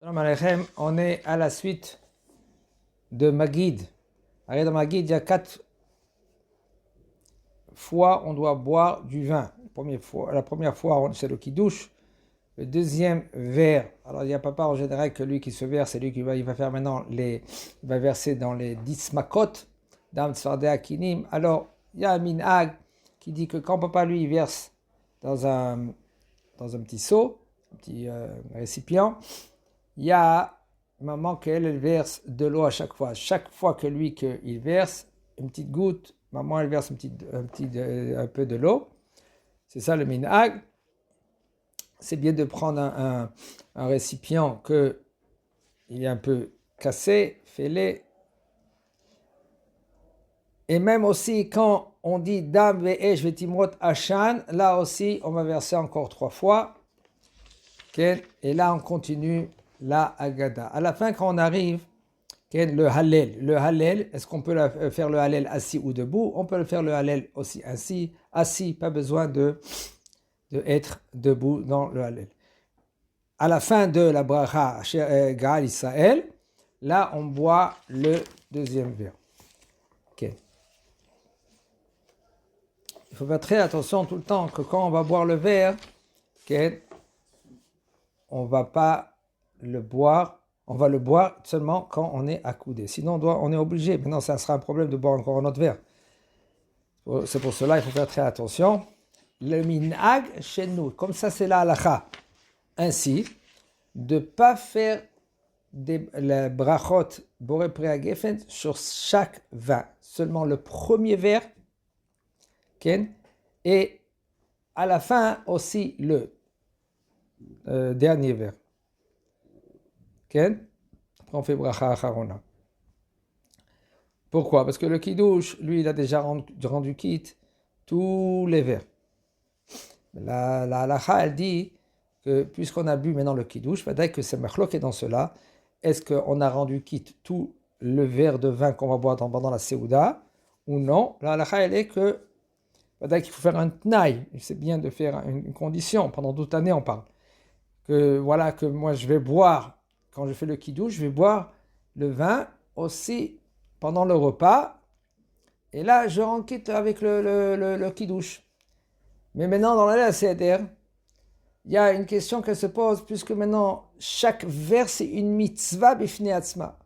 Salam Aleichem, on est à la suite de Maguid. Dans Maguid, il y a 4 fois on doit boire du vin. La première fois, c'est le kiddush. Le deuxième verre, alors il n'y a pas en général que lui qui se verse, c'est lui qui va faire maintenant il va verser dans les 10 makot, Dam Tzfardea Kinim. Alors il y a un minhag qui dit que quand papa lui verse dans un petit seau, un petit récipient, il y a maman qu'elle verse de l'eau à chaque fois. Chaque fois que lui qu'il verse une petite goutte, maman elle verse un peu de l'eau. C'est ça le minhag. C'est bien de prendre un récipient il est un peu cassé, fêlé. Et même aussi quand on dit Dam ve'esh ve'timrot ashan, là aussi on va verser encore 3 fois. Et là on continue la Haggadah. À la fin, quand on arrive, le Hallel, est-ce qu'on peut faire le Hallel assis ou debout? On peut le faire le Hallel aussi assis, pas besoin de être debout dans le Hallel. À la fin de la bracha Gaal Israël, là on boit le deuxième verre. Okay. Il faut faire très attention tout le temps que quand on va boire le verre, on va pas le boire, on va le boire seulement quand on est accoudé. Sinon, on est obligé. Maintenant, ça sera un problème de boire encore un autre verre. C'est pour cela qu'il faut faire très attention. Le minhag chez nous, comme ça c'est la halacha. Ainsi, de ne pas faire les brachot boré prea gefen sur chaque vin. Seulement le premier verre, et à la fin aussi le dernier verre. Après on fait bracha acharona. Pourquoi? Parce que le kiddush, lui, il a déjà rendu quitte tous les verres. La halacha, elle dit que puisqu'on a bu maintenant le kiddush, dès que c'est machlok est dans cela, est-ce qu'on a rendu quitte tout le verre de vin qu'on va boire pendant la seouda ou non? La halacha, elle est que dès qu'il faut faire un tnaï, c'est bien de faire une condition, pendant toute l'année on parle, que voilà, que moi je vais boire, quand je fais le kiddush, je vais boire le vin aussi pendant le repas, et là je rends quitte avec le kiddush. Mais maintenant dans la seder, il y a une question qui se pose, puisque maintenant chaque verre c'est une mitzvah bifnei atzma.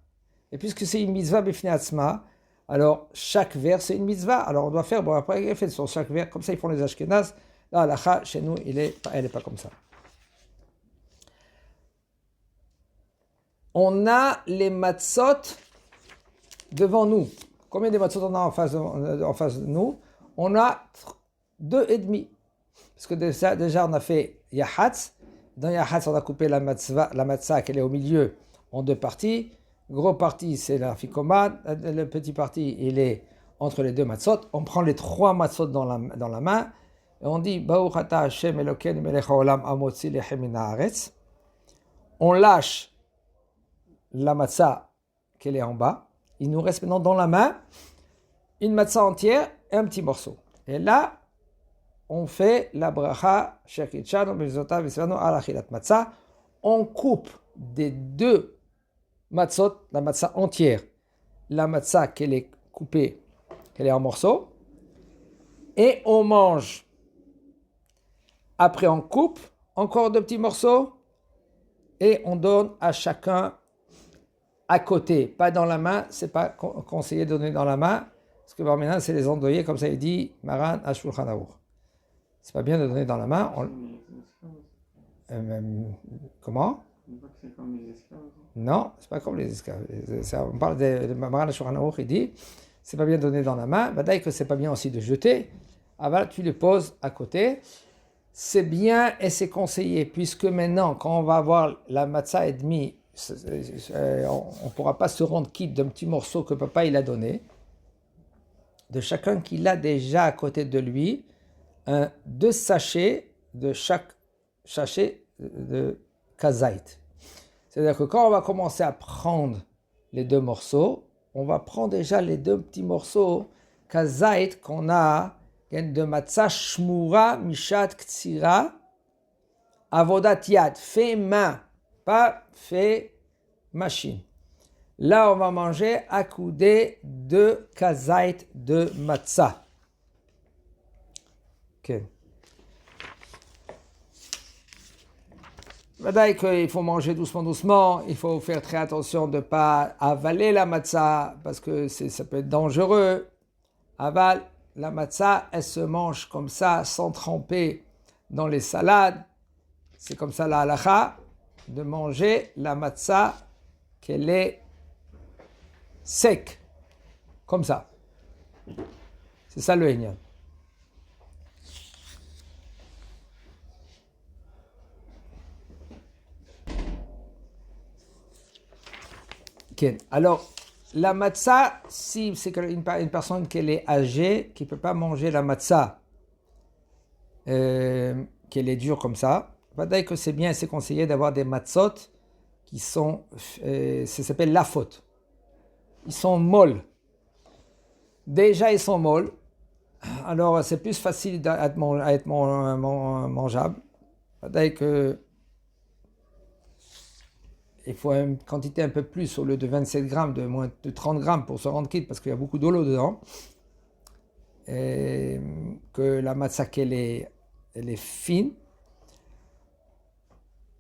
Et puisque c'est une mitzvah bifnei atzma, alors chaque verre c'est une mitzvah. Alors on doit faire, bon après il fait sur chaque verre, comme ça ils font les ashkénazes. Là la chez nous elle est pas comme ça. On a les matzot devant nous. Combien de matzot on a en face de nous? On a 2,5. Parce que déjà on a fait yahatz. Dans yahatz, on a coupé la matzah qui est au milieu en 2 parties. Gros partie, c'est la ficomade. Le petit partie, il est entre les 2 matzot. On prend les 3 matzot dans la main. Et on dit, Baruch ata Hashem Elokeinu melech haolam amotzi lechem min haaretz. On lâche la matzah qui est en bas. Il nous reste maintenant dans la main une matzah entière et un petit morceau. Et là, on fait la bracha shekitchanu b'mizotav v'svanu al achilat matzah. On coupe des 2 matzot, la matzah entière, la matzah qu'elle est coupée, qu'elle est en morceaux, et on mange. Après, on coupe encore 2 petits morceaux et on donne à chacun à côté, pas dans la main. C'est pas conseillé de donner dans la main, parce que maintenant c'est les endeuillés, comme ça il dit Maran Ashulchan Aruch. C'est pas bien de donner dans la main. Comment? C'est comme les esclaves. Non, c'est pas comme les esclaves. On parle de Maran Ashulchan Aruch, il dit c'est pas bien de donner dans la main. D'ailleurs que c'est pas bien aussi de jeter. Voilà, tu les poses à côté. C'est bien et c'est conseillé, puisque maintenant quand on va avoir la matzah et demi, on ne pourra pas se rendre quitte d'un petit morceau que papa il a donné, de chacun qu'il a déjà à côté de lui, 2 sachets de chaque sachet de kazait. C'est-à-dire que quand on va commencer à prendre les 2 morceaux, on va prendre déjà les 2 petits morceaux kazait qu'on a de matzah shmura mishat ktsira avodat yad, fait main, pas fait machine. Là, on va manger à coudée 2 kazait de matzah. Ok. Vadaï qu'il faut manger doucement, il faut faire très attention de ne pas avaler la matzah parce que ça peut être dangereux. Aval, la matzah, elle se mange comme ça, sans tremper dans les salades. C'est comme ça la halakha, de manger la matzah qu'elle est sec, comme ça. C'est ça le Hénian. Okay. Alors, la matzah, si c'est une personne qui est âgée, qui ne peut pas manger la matzah, qu'elle est dure comme ça, peut-être que c'est bien, c'est conseillé d'avoir des matzot qui sont, ça s'appelle la faute. Ils sont molles. Déjà, ils sont molles. Alors, c'est plus facile à être mangeable. Peut-être que il faut une quantité un peu plus, au lieu de 27 grammes, de moins de 30 grammes pour se rendre quitte, parce qu'il y a beaucoup d'eau dedans. Et que la matzah, elle est fine.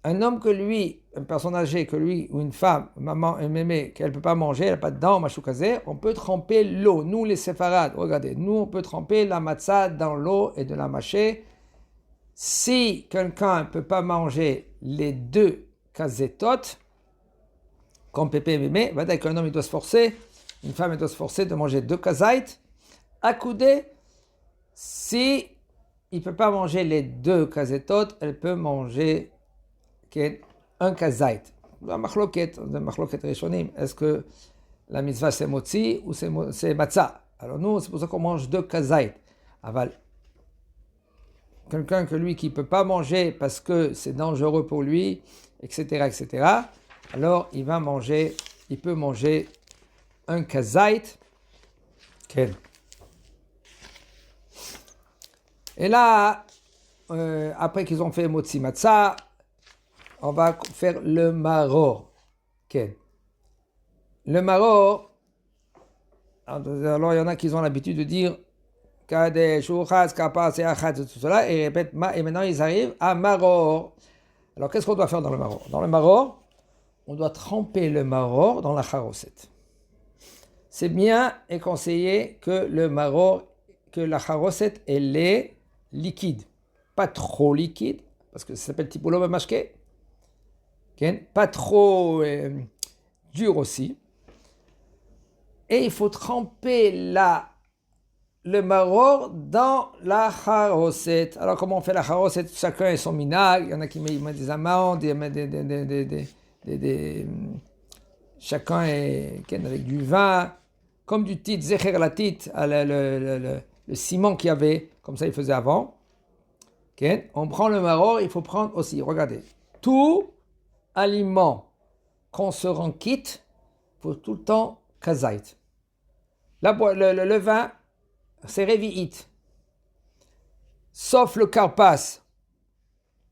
Un homme que lui, une personne âgée que lui, ou une femme, maman, un mémé, qu'elle ne peut pas manger, elle n'a pas de dents, machoukazé, on peut tremper l'eau. Nous, les séfarades, regardez, nous, on peut tremper la matzah dans l'eau et de la mâcher. Si quelqu'un ne peut pas manger les 2 kazetot, comme pépé et mémé, va dire qu'un homme il doit se forcer, une femme elle doit se forcer de manger 2 kazait, accoudé. Si il ne peut pas manger les 2 kazetot, elle peut manger un kazait. La machloket rishonim, est-ce que la mitzvah c'est motzi ou c'est matzah? Alors nous, c'est pour ça qu'on mange 2 kazait. Aval. Quelqu'un que lui qui ne peut pas manger parce que c'est dangereux pour lui, etc., alors il peut manger un kazait. Okay. Et là, après qu'ils ont fait motzi matzah, on va faire le maror. Okay. Le maror, alors il y en a qui ont l'habitude de dire Kadesh, Uchaz, Kapas et Achatz et tout cela, et répètent et maintenant ils arrivent à maror. Alors qu'est-ce qu'on doit faire dans le maror? Dans le maror, on doit tremper le maror dans la charoset. C'est bien et conseillé que le maror, que la charoset, elle est liquide. Pas trop liquide, parce que ça s'appelle tipolo b'mashke. Pas trop dur aussi. Et il faut tremper le maror dans la charoset. Alors comment on fait la charoset? Chacun a son minag. Il y en a qui mettent des amandes, il y en a chacun est avec du vin, comme du tit, zecher la tit, le ciment qu'il y avait, comme ça il faisait avant. On prend le maror, il faut prendre aussi, regardez, tout aliment qu'on se rend quitte, il faut tout le temps kazait. Le vin, c'est révi'it. Sauf le karpas,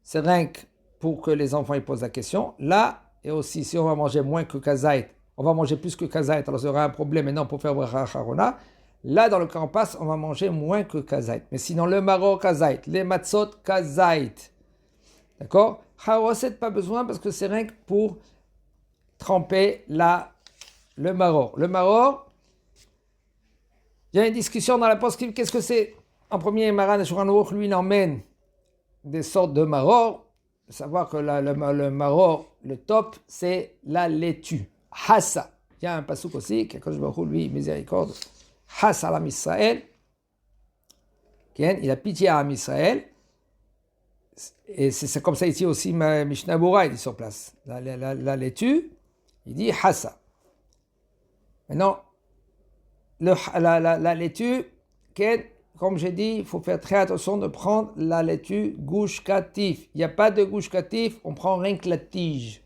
c'est rien que pour que les enfants ils posent la question. Là, et aussi, si on va manger moins que kazait, on va manger plus que kazait, alors ça aura un problème maintenant pour faire bracha charona. Là, dans le karpas, on va manger moins que kazait. Mais sinon, le maror kazait, les matzot kazait. D'accord? Charoset, pas besoin parce que c'est rien que pour tremper le maror. Le maror, il y a une discussion dans la postscript. Qu'est-ce que c'est? En premier, Maran et Shulchan Aruch, lui, il emmène des sortes de maror. Savoir que le maror, le top, c'est la laitue. Hassa. Il y a un passouk aussi, qui a lui, miséricorde. Hassa l'Am Israël. Il a pitié à Am Israël. Et c'est comme ça ici aussi, Mishnah Bura, il dit sur place. La laitue, il dit Hassa. Maintenant, la laitue, comme j'ai dit, il faut faire très attention de prendre la laitue gouche catif. Il n'y a pas de gouche catif, on prend rien que la tige.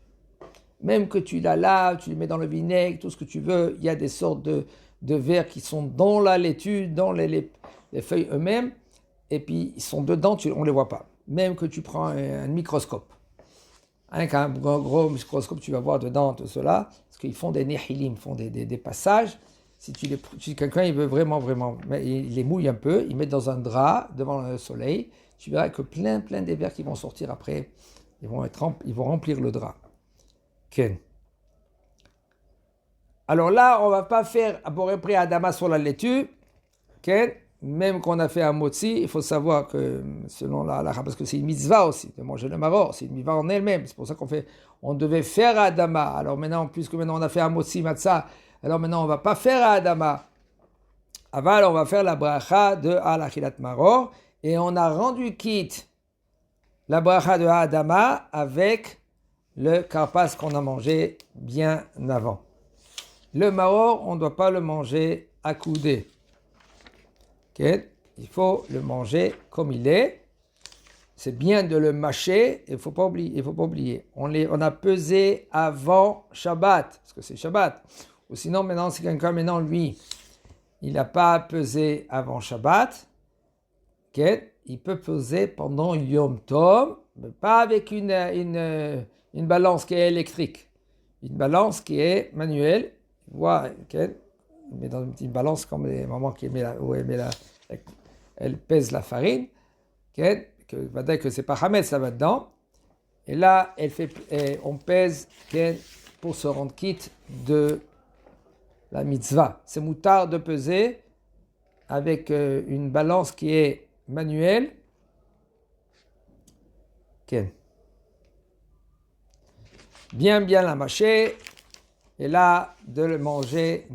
Même que tu la laves, tu le mets dans le vinaigre, tout ce que tu veux, il y a des sortes de vers qui sont dans la laitue, dans les feuilles eux-mêmes, et puis ils sont dedans, on ne les voit pas. Même que tu prends un microscope. Avec un gros microscope, tu vas voir dedans tout cela, parce qu'ils font des nehilim, font des passages. Si quelqu'un il veut vraiment, mais il les mouille un peu, il met dans un drap devant le soleil, tu verras que plein des vers qui vont sortir après, ils vont remplir le drap. Ken. Alors là, on ne va pas faire après Adama sur la laitue, Ken. Même qu'on a fait un motzi, il faut savoir que selon la halakha, parce que c'est une mitzvah aussi de manger le maror, c'est une mitzvah en elle-même. C'est pour ça on devait faire Adama. Alors maintenant, puisque maintenant on a fait un motzi matzah, alors maintenant on va pas faire Adama. Aval, on va faire la bracha de alachilat maror et on a rendu quitte la bracha de Adama avec le karpas qu'on a mangé bien avant. Le maror, on ne doit pas le manger accoudé. Okay. Il faut le manger comme il est. C'est bien de le mâcher. Il ne faut pas oublier. On a pesé avant Shabbat, parce que c'est Shabbat. Ou sinon, maintenant, si quelqu'un, lui, il n'a pas pesé avant Shabbat, okay, il peut peser pendant Yom Tov, mais pas avec une balance qui est électrique. Une balance qui est manuelle. Okay. Il met dans une petite balance comme les mamans elle pèse la farine, okay, que c'est pas Hametz là-dedans. Et là, on pèse okay, pour se rendre quitte de la mitzvah. C'est moutard de peser avec une balance qui est manuelle. Okay. Bien la mâcher. Et là, de manger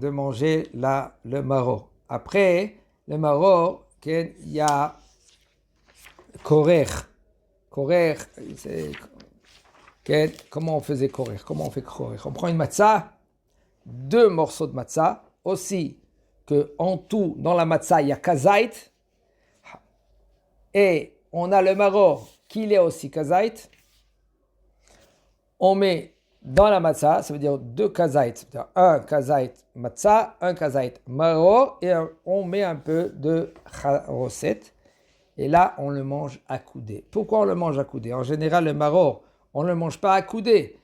le maror. Après, le maror, il y a korer. Korer, c'est... Comment on faisait korer? Comment on fait korer? On prend une matzah, 2 morceaux de matzah, aussi que en tout, dans la matzah, il y a kazait, et on a le maror, qu'il est aussi kazait. On met dans la matzah, ça veut dire 2 kazait, c'est-à-dire un kazait matzah, un kazait maror, et on met un peu de charoset, et là, on le mange accoudé. Pourquoi on le mange accoudé? En général, le maror, on ne le mange pas accoudé,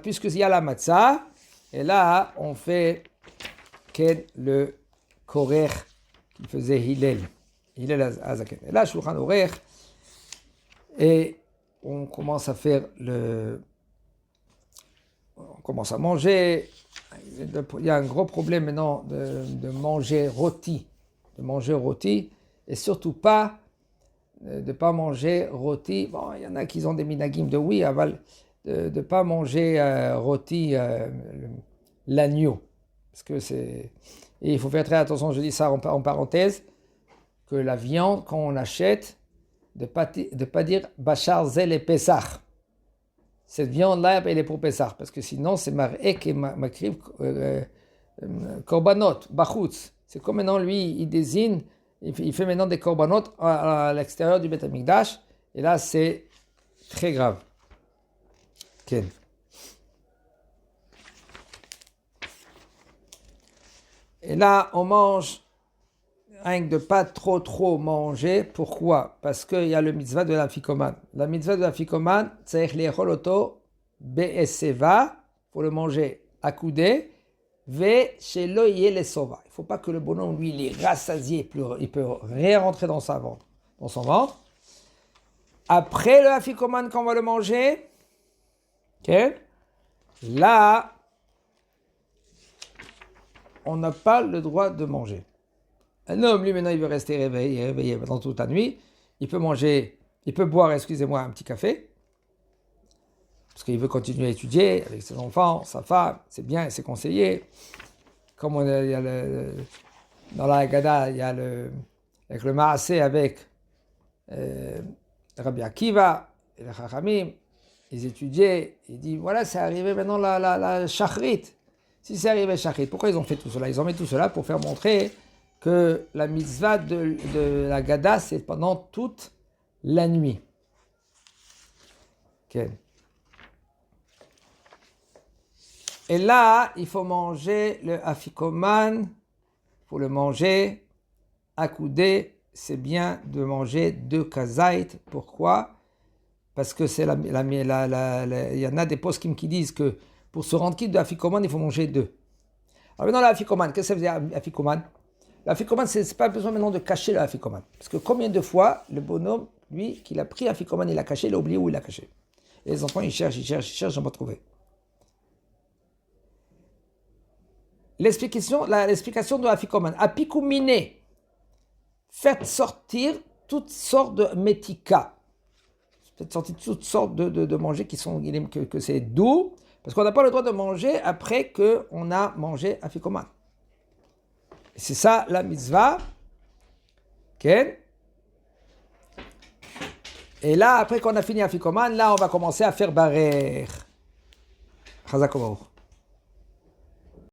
puisqu'il y a la matzah, et là, on fait le korer qui faisait Hillel Azaken. Et là, Shulchan Aruch, et on commence à faire on commence à manger. Il y a un gros problème maintenant de manger rôti. Et surtout pas de ne pas manger rôti. Bon, il y en a qui ont des minagim de oui, de ne pas manger rôti l'agneau. Parce que c'est... Et il faut faire très attention, je dis ça en parenthèse, que la viande, quand on l'achète, de ne pas dire Bachar Zel et Pessah. Cette viande-là, elle est pour Pessah, parce que sinon, c'est Mar'ek et Makriv Korbanot, Bachutz. C'est comme maintenant, lui, il désigne, il fait maintenant des Korbanot à l'extérieur du Beth Amikdash, et là, c'est très grave. Ken. Et là, on mange avec de pas trop manger. Pourquoi? Parce qu'il y a le mitzvah de l'afikoman. La mitzvah de l'afikoman, c'est l'echoloto be'eseva, il faut le manger accoudé, ve shelo yelesova. Il ne faut pas que le bonhomme, lui, il est rassasié, il peut rien rentrer dans son ventre. Après le afikoman, quand on va le manger, okay, là, on n'a pas le droit de manger. Un homme, lui, maintenant, il veut rester réveillé pendant toute la nuit. Il peut boire, un petit café, parce qu'il veut continuer à étudier avec ses enfants, sa femme, c'est bien, c'est conseillé. Comme dans la Haggadah, il y a avec le Maaseh, avec Rabbi Akiva et les Chachamim, ils étudiaient, ils disent, voilà, c'est arrivé maintenant la Shachrit. Si c'est arrivé Shachrit, pourquoi ils ont fait tout cela? Ils ont mis tout cela pour faire montrer que la mitzvah de la Gada, c'est pendant toute la nuit. Okay. Et là, il faut manger le afikoman, il faut le manger accoudé. C'est bien de manger 2 kazait. Pourquoi? parce que c'est il y en a des poskim qui disent que pour se rendre quitte de afikoman, il faut manger deux. Alors maintenant, l'afikoman, qu'est-ce que ça veut dire afikoman? L'afikoman, c'est pas besoin maintenant de cacher l'afikoman. Parce que combien de fois le bonhomme, lui, qu'il a pris afikoman, il l'a caché, il a oublié où il l'a caché. Et les enfants, ils cherchent, j'en pas trouvé. L'explication de afikoman. Apikumine, faites sortir toutes sortes de métika. Faites sortir toutes sortes de manger qui sont, que c'est doux, parce qu'on n'a pas le droit de manger après qu'on a mangé afikoman. C'est ça la mitzvah. Okay. Et là, après qu'on a fini afikoman, là, on va commencer à faire barer. Chazak Obaruch.